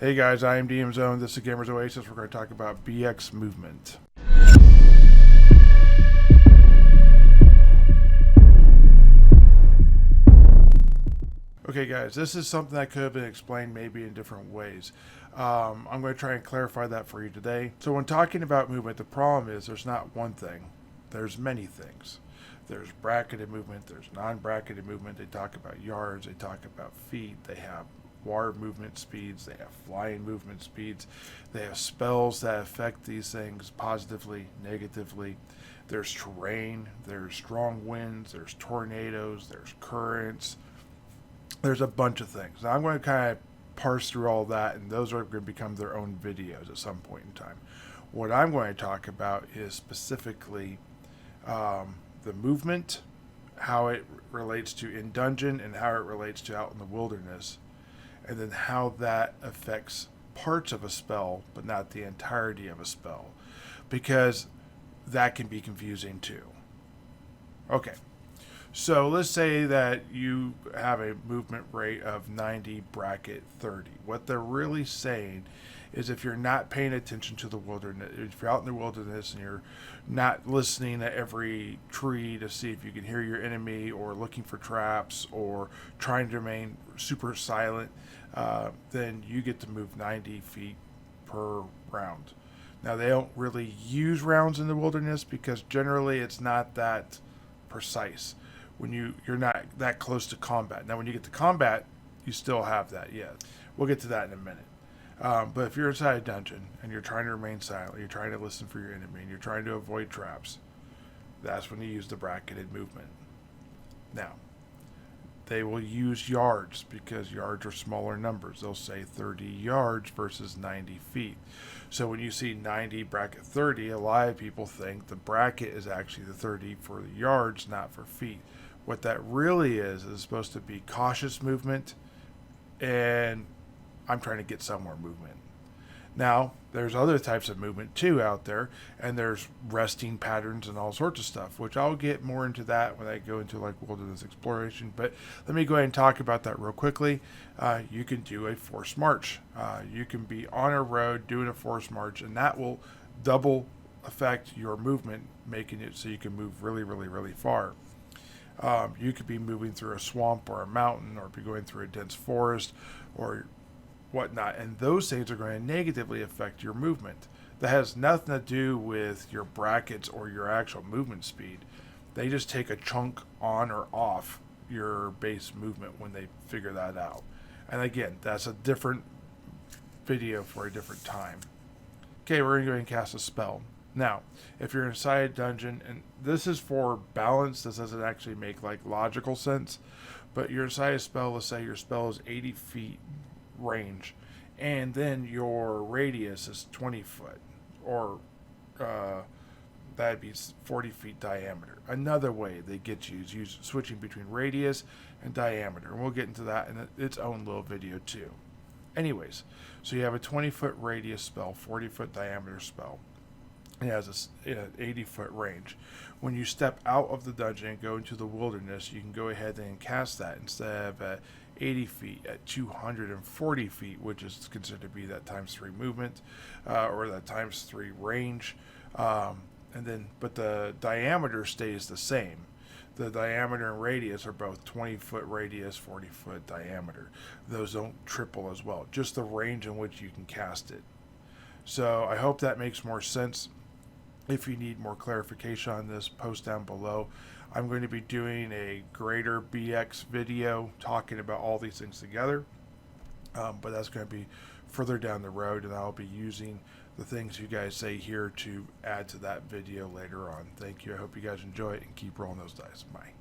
Hey guys, I am DM Zone. This is Gamers Oasis. We're going to talk about BX movement. Okay guys, this is something that could have been explained maybe in different ways. I'm going to try and clarify that for you today. So when talking about movement, the problem is there's not one thing. There's many things. There's bracketed movement, there's non-bracketed movement. They talk about yards, they talk about feet, they have water movement speeds, they have flying movement speeds, they have spells that affect these things positively, negatively. There's terrain, there's strong winds, there's tornadoes, there's currents, there's a bunch of things. Now I'm going to kind of parse through all that, and those are going to become their own videos at some point in time. What I'm going to talk about is specifically the movement, how it relates to in dungeon, and how it relates to out in the wilderness, and then how that affects parts of a spell, but not the entirety of a spell, because that can be confusing too. Okay, so let's say that you have a movement rate of 90 bracket 30. What they're really saying is if you're not paying attention to the wilderness, if you're out in the wilderness and you're not listening at every tree to see if you can hear your enemy, or looking for traps, or trying to remain super silent, then you get to move 90 feet per round. Now, they don't really use rounds in the wilderness because generally it's not that precise when you're not that close to combat. Now, when you get to combat, you still have that, yes. We'll get to that in a minute. But if you're inside a dungeon and you're trying to remain silent, you're trying to listen for your enemy, and you're trying to avoid traps, that's when you use the bracketed movement. Now, they will use yards because yards are smaller numbers. They'll say 30 yards versus 90 feet. So when you see 90 bracket 30, a lot of people think the bracket is actually the 30 for the yards, not for feet. What that really is supposed to be cautious movement, and I'm trying to get somewhere movement. Now, there's other types of movement too out there, and there's resting patterns and all sorts of stuff, which I'll get more into that when I go into like wilderness exploration. But let me go ahead and talk about that real quickly. You can do a forced march. You can be on a road doing a forced march, and that will double affect your movement, making it so you can move really, really, really far. You could be moving through a swamp or a mountain, or be going through a dense forest or whatnot, and those things are going to negatively affect your movement. That has nothing to do with your brackets or your actual movement speed. They just take a chunk on or off your base movement when they figure that out. And again, that's a different video for a different time. Okay, we're going to go ahead and cast a spell. Now, if you're inside a dungeon, and this is for balance, this doesn't actually make like logical sense, but you're inside a spell. Let's say your spell is 80 feet range, and then your radius is 20 foot, or that'd be 40 feet diameter. Another way they get you is switching between radius and diameter, and we'll get into that in its own little video too. Anyways, so you have a 20-foot radius spell, 40-foot diameter spell. It has an 80-foot range. When you step out of the dungeon and go into the wilderness, you can go ahead and cast that instead of at 80 feet at 240 feet, which is considered to be that times 3 movement, or that times 3 range. But the diameter stays the same. The diameter and radius are both 20-foot radius, 40-foot diameter. Those don't triple as well, just the range in which you can cast it. So I hope that makes more sense. If you need more clarification on this, post down below. I'm going to be doing a greater BX video talking about all these things together, but that's going to be further down the road, and I'll be using the things you guys say here to add to that video later on. Thank you. I hope you guys enjoy it, and keep rolling those dice. Bye.